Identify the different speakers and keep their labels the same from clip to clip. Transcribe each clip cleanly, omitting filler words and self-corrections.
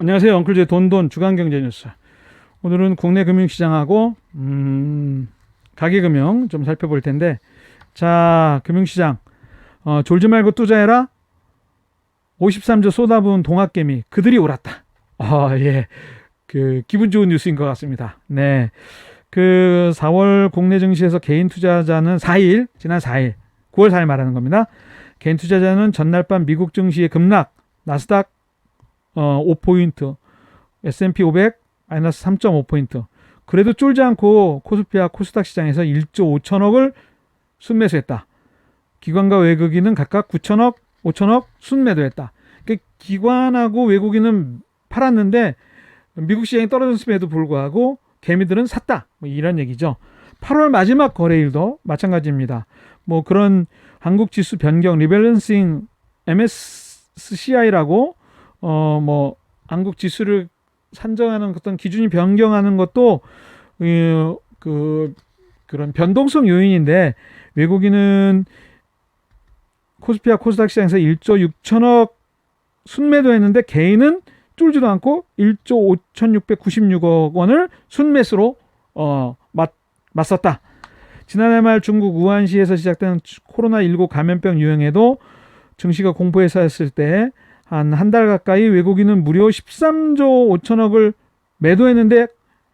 Speaker 1: 안녕하세요. 엉클즈의 돈돈 주간경제뉴스. 오늘은 국내 금융시장하고 가계금융 좀 살펴볼 텐데, 자, 금융시장 졸지 말고 투자해라. 53조 쏟아부은 동학개미 그들이 옳았다. 예, 그 기분 좋은 뉴스인 것 같습니다. 네, 그 4월 국내 증시에서 개인 투자자는 4일, 지난 4일, 9월 4일 말하는 겁니다. 개인 투자자는 전날 밤 미국 증시의 급락, 나스닥 5포인트, S&P 500 마이너스 3.5포인트. 그래도 쫄지 않고 코스피와 코스닥 시장에서 1조 5천억을 순매수했다. 기관과 외국인은 각각 9천억, 5천억 순매도했다. 그러니까 기관하고 외국인은 팔았는데 미국 시장이 떨어졌음에도 불구하고 개미들은 샀다. 뭐 이런 얘기죠. 8월 마지막 거래일도 마찬가지입니다. 뭐 그런 한국 지수 변경 리밸런싱 MSCI라고 뭐 한국 지수를 산정하는 어떤 기준이 변경하는 것도 그런 변동성 요인인데, 외국인은 코스피와 코스닥 시장에서 1조 6천억 순매도했는데 개인은 쫄지도 않고 1조 5,696억 원을 순매수로 맞섰다. 지난해 말 중국 우한시에서 시작된 코로나19 감염병 유행에도 증시가 공포에 쌓였을 때 한 달 가까이 외국인은 무려 13조 5천억을 매도했는데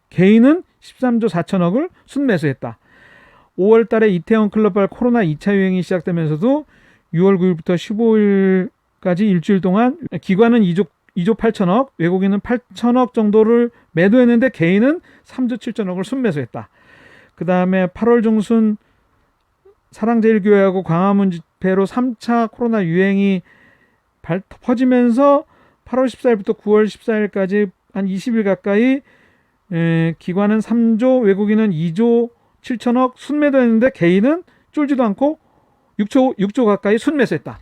Speaker 1: 개인은 13조 4천억을 순매수했다. 5월 달에 이태원 클럽발 코로나 2차 유행이 시작되면서도 6월 9일부터 15일까지 일주일 동안 기관은 2조 8천억, 외국인은 8천억 정도를 매도했는데 개인은 3조 7천억을 순매수했다. 그 다음에 8월 중순 사랑제일교회하고 광화문 집회로 3차 코로나 유행이 퍼지면서 8월 14일부터 9월 14일까지 한 20일 가까이 기관은 3조, 외국인은 2조 7천억 순매도했는데 개인은 쫄지도 않고 6조 가까이 순매수했다.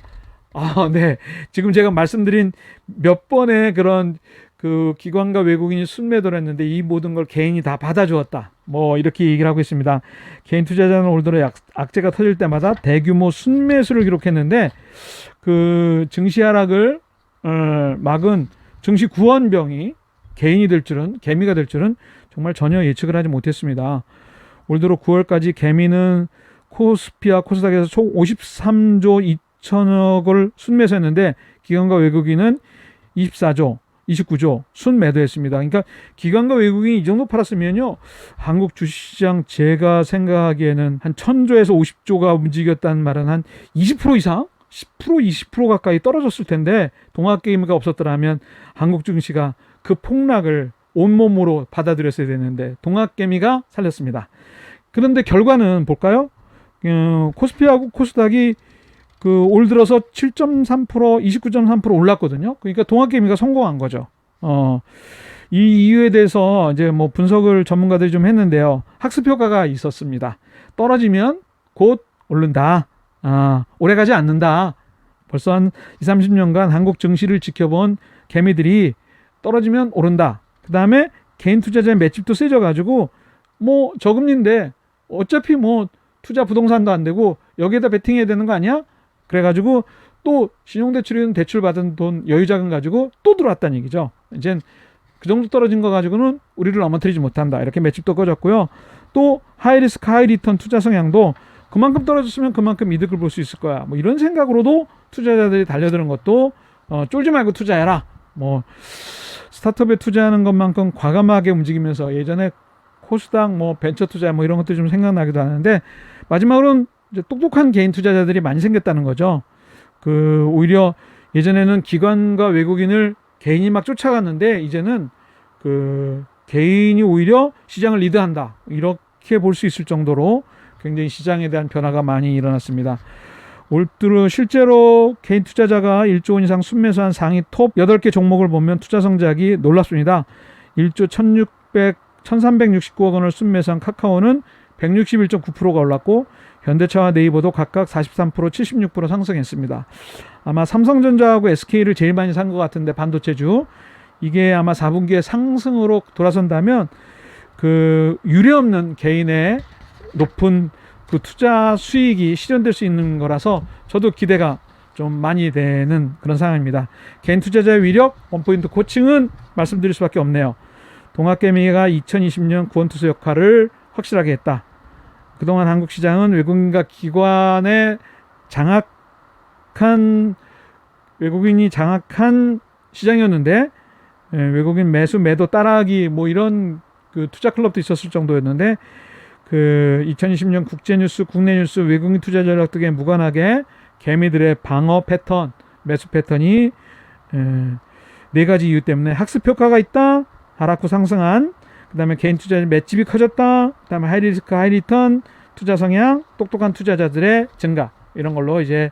Speaker 1: 네. 지금 제가 말씀드린 몇 번의 그런 그 기관과 외국인이 순매도를 했는데 이 모든 걸 개인이 다 받아주었다. 뭐 이렇게 얘기를 하고 있습니다. 개인 투자자는 올 들어 악재가 터질 때마다 대규모 순매수를 기록했는데, 그 증시 하락을 막은 증시 구원병이 개인이 될 줄은, 개미가 될 줄은 정말 전혀 예측을 하지 못했습니다. 올 들어 9월까지 개미는 코스피와 코스닥에서 총 53조 2천억을 순매수했는데 기관과 외국인은 24조 29조 순매도했습니다. 그러니까 기관과 외국인이 이 정도 팔았으면요, 한국 주식시장 제가 생각하기에는 한 1000조에서 50조가 움직였다는 말은 한 20% 이상, 10% 20% 가까이 떨어졌을 텐데, 동학개미가 없었더라면 한국 증시가 그 폭락을 온몸으로 받아들였어야 되는데 동학개미가 살렸습니다. 그런데 결과는 볼까요? 코스피하고 코스닥이 올 들어서 7.3%, 29.3% 올랐거든요. 그러니까 동학개미가 성공한 거죠. 이 이유에 대해서 이제 뭐 분석을 전문가들이 좀 했는데요. 학습 효과가 있었습니다. 떨어지면 곧 오른다. 오래 가지 않는다. 벌써 한 20, 30년간 한국 증시를 지켜본 개미들이 떨어지면 오른다. 그 다음에 개인 투자자의 맷집도 세져가지고 뭐 저금리인데 어차피 뭐 투자 부동산도 안 되고 여기에다 베팅해야 되는 거 아니야? 그래가지고 또 신용대출이든 대출 받은 돈 여유자금 가지고 또 들어왔다는 얘기죠. 이젠 그 정도 떨어진 거 가지고는 우리를 넘어뜨리지 못한다. 이렇게 맷집도 꺼졌고요. 또 하이리스크 하이리턴 투자 성향도 그만큼 떨어졌으면 그만큼 이득을 볼 수 있을 거야. 뭐 이런 생각으로도 투자자들이 달려드는 것도 쫄지 말고 투자해라. 뭐 스타트업에 투자하는 것만큼 과감하게 움직이면서 예전에 코스닥 뭐 벤처 투자 뭐 이런 것도 좀 생각나기도 하는데, 마지막으로는 이제 똑똑한 개인 투자자들이 많이 생겼다는 거죠. 오히려 예전에는 기관과 외국인을 개인이 막 쫓아갔는데 이제는 개인이 오히려 시장을 리드한다. 이렇게 볼 수 있을 정도로 굉장히 시장에 대한 변화가 많이 일어났습니다. 올 들어 실제로 개인 투자자가 1조 원 이상 순매수한 상위 톱 8개 종목을 보면 투자 성장이 놀랍습니다. 1조 1369억 원을 순매수한 카카오는 161.9%가 올랐고, 현대차와 네이버도 각각 43%, 76% 상승했습니다. 아마 삼성전자하고 SK를 제일 많이 산 것 같은데, 반도체주. 이게 아마 4분기에 상승으로 돌아선다면 유례없는 개인의 높은 그 투자 수익이 실현될 수 있는 거라서 저도 기대가 좀 많이 되는 그런 상황입니다. 개인 투자자의 위력, 원포인트 코칭은 말씀드릴 수밖에 없네요. 동학개미가 2020년 구원투수 역할을 확실하게 했다. 그동안 한국 시장은 외국인이 장악한 시장이었는데, 외국인 매수 매도 따라하기 뭐 이런 그 투자 클럽도 있었을 정도였는데, 그 2020년 국제뉴스, 국내 뉴스, 외국인 투자 전략 등에 무관하게 개미들의 방어 패턴, 매수 패턴이 네 가지 이유 때문에 학습 효과가 있다, 하락후 상승한, 그 다음에 개인 투자자 맷집이 커졌다, 그 다음에 하이리스크 하이리턴 투자 성향, 똑똑한 투자자들의 증가, 이런 걸로 이제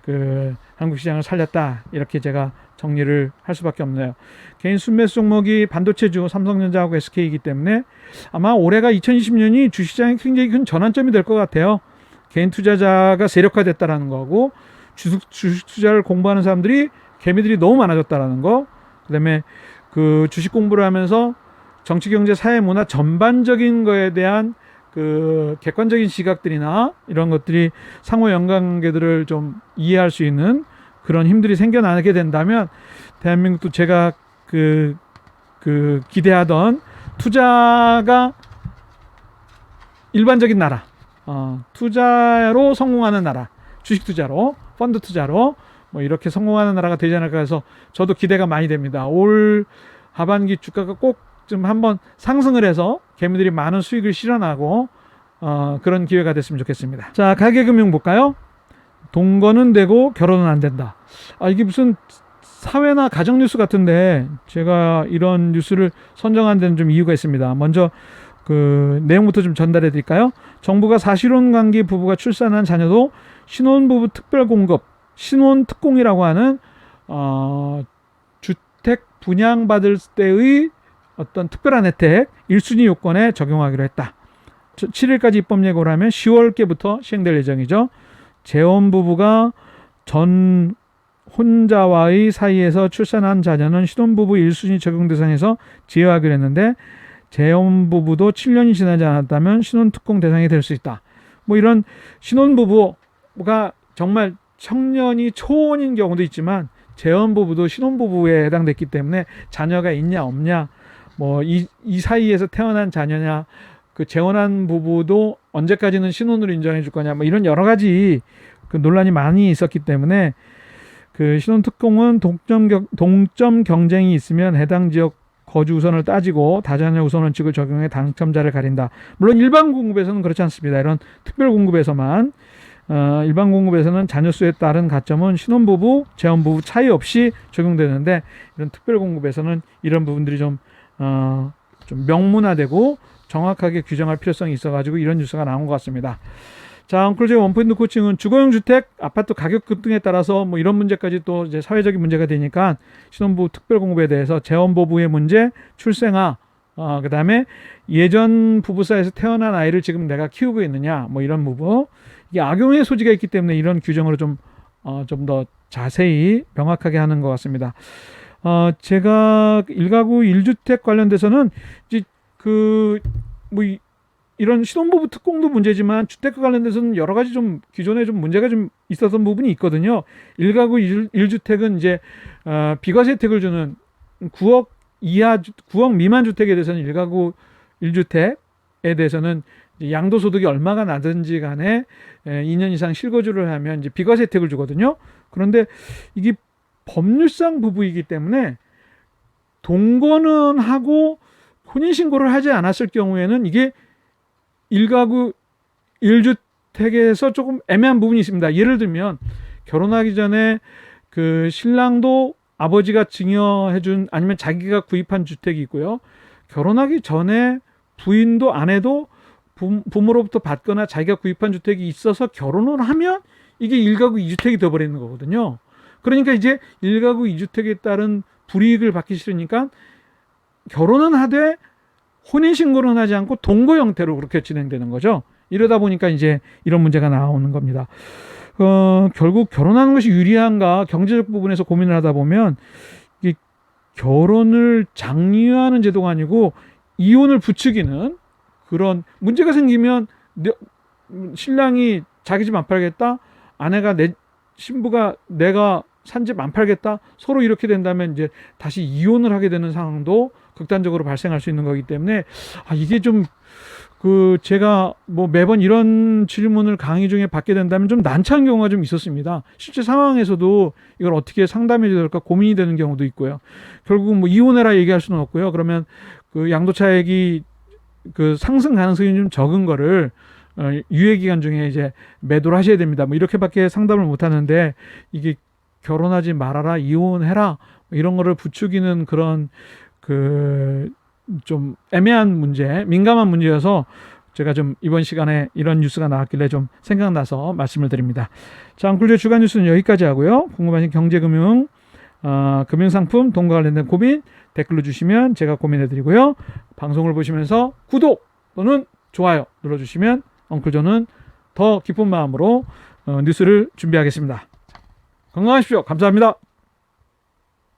Speaker 1: 그 한국 시장을 살렸다, 이렇게 제가 정리를 할 수밖에 없네요. 개인 순매수 종목이 반도체주 삼성전자하고 SK이기 때문에 아마 올해가 2020년이 주식시장의 굉장히 큰 전환점이 될 것 같아요. 개인 투자자가 세력화됐다라는 거고, 주식 투자를 공부하는 사람들이, 개미들이 너무 많아졌다라는 거, 그 다음에 그 주식 공부를 하면서 정치, 경제, 사회, 문화 전반적인 거에 대한 그 객관적인 시각들이나 이런 것들이 상호 연관관계들을 좀 이해할 수 있는 그런 힘들이 생겨나게 된다면, 대한민국도 제가 그 기대하던 투자가 일반적인 나라, 투자로 성공하는 나라, 주식 투자로, 펀드 투자로 뭐 이렇게 성공하는 나라가 되지 않을까 해서 저도 기대가 많이 됩니다. 올 하반기 주가가 꼭 좀 한번 상승을 해서 개미들이 많은 수익을 실현하고 그런 기회가 됐으면 좋겠습니다. 자, 가계금융 볼까요? 동거는 되고 결혼은 안 된다. 이게 무슨 사회나 가정 뉴스 같은데, 제가 이런 뉴스를 선정한 데는 좀 이유가 있습니다. 먼저 그 내용부터 좀 전달해 드릴까요? 정부가 사실혼 관계 부부가 출산한 자녀도 신혼부부 특별공급, 신혼특공이라고 하는 주택 분양받을 때의 어떤 특별한 혜택 1순위 요건에 적용하기로 했다. 7일까지 입법 예고를 하면 10월께부터 시행될 예정이죠. 재혼부부가 전 혼자와의 사이에서 출산한 자녀는 신혼부부 1순위 적용 대상에서 제외하기로 했는데, 재혼부부도 7년이 지나지 않았다면 신혼특공 대상이 될 수 있다. 뭐 이런 신혼부부가 정말 청년이 초혼인 경우도 있지만, 재혼부부도 신혼부부에 해당됐기 때문에 자녀가 있냐 없냐, 뭐 이 사이에서 태어난 자녀냐, 그 재혼한 부부도 언제까지는 신혼으로 인정해 줄 거냐, 뭐 이런 여러 가지 그 논란이 많이 있었기 때문에, 그 신혼특공은 동점 경쟁이 있으면 해당 지역 거주 우선을 따지고 다자녀 우선 원칙을 적용해 당첨자를 가린다. 물론 일반 공급에서는 그렇지 않습니다. 이런 특별 공급에서만, 일반 공급에서는 자녀 수에 따른 가점은 신혼부부, 재혼부부 차이 없이 적용되는데, 이런 특별 공급에서는 이런 부분들이 좀 명문화되고 정확하게 규정할 필요성이 있어가지고 이런 뉴스가 나온 것 같습니다. 자, 엉클즈의 원포인트 코칭은 주거용 주택, 아파트 가격 급등에 따라서 뭐 이런 문제까지 또 이제 사회적인 문제가 되니까, 신혼부부 특별 공급에 대해서 재혼부부의 문제, 출생아, 그 다음에 예전 부부 사이에서 태어난 아이를 지금 내가 키우고 있느냐, 뭐 이런 부분, 이게 악용의 소지가 있기 때문에 이런 규정으로 좀 더 자세히 명확하게 하는 것 같습니다. 제가 1가구 1주택 관련돼서는 이제 이런 신혼부부 특공도 문제지만, 주택과 관련돼서는 여러 가지 좀 기존에 좀 문제가 좀 있었던 부분이 있거든요. 1가구 1주택은 이제 비과세 혜택을 주는 9억 미만 주택에 대해서는 1가구 1주택에 대해서는 양도소득이 얼마가 나든지 간에 2년 이상 실거주를 하면 이제 비과세 혜택을 주거든요. 그런데 이게 법률상 부부이기 때문에 동거는 하고 혼인신고를 하지 않았을 경우에는 이게 1가구 1주택에서 조금 애매한 부분이 있습니다. 예를 들면 결혼하기 전에 그 신랑도 아버지가 증여해준, 아니면 자기가 구입한 주택이 있고요. 결혼하기 전에 부인도 아내도 부모로부터 받거나 자기가 구입한 주택이 있어서 결혼을 하면 이게 1가구 2주택이 되어버리는 거거든요. 그러니까 이제 1가구 2주택에 따른 불이익을 받기 싫으니까 결혼은 하되 혼인신고는 하지 않고 동거 형태로 그렇게 진행되는 거죠. 이러다 보니까 이제 이런 문제가 나오는 겁니다. 결국 결혼하는 것이 유리한가, 경제적 부분에서 고민을 하다 보면 이 결혼을 장려하는 제도가 아니고 이혼을 부추기는 그런 문제가 생기면, 신랑이 자기 집 안 팔겠다, 신부가 내가 산 집 안 팔겠다. 서로 이렇게 된다면 이제 다시 이혼을 하게 되는 상황도 극단적으로 발생할 수 있는 거기 때문에 이게 좀 제가 뭐 매번 이런 질문을 강의 중에 받게 된다면 좀 난처한 경우가 좀 있었습니다. 실제 상황에서도 이걸 어떻게 상담해 줘야 될까 고민이 되는 경우도 있고요. 결국은 뭐 이혼해라 얘기할 수는 없고요. 그러면 그 양도차익이 상승 가능성이 좀 적은 거를 유예 기간 중에 이제 매도를 하셔야 됩니다. 뭐 이렇게밖에 상담을 못 하는데 이게 결혼하지 말아라, 이혼해라 이런 거를 부추기는 그런 좀 애매한 문제, 민감한 문제여서 제가 좀 이번 시간에 이런 뉴스가 나왔길래 좀 생각나서 말씀을 드립니다. 자, 앙클주의 주간 뉴스는 여기까지 하고요. 궁금하신 경제금융, 금융상품, 돈과 관련된 고민 댓글로 주시면 제가 고민해 드리고요. 방송을 보시면서 구독 또는 좋아요 눌러주시면 엉클조는 더 기쁜 마음으로 뉴스를 준비하겠습니다. 건강하십시오. 감사합니다.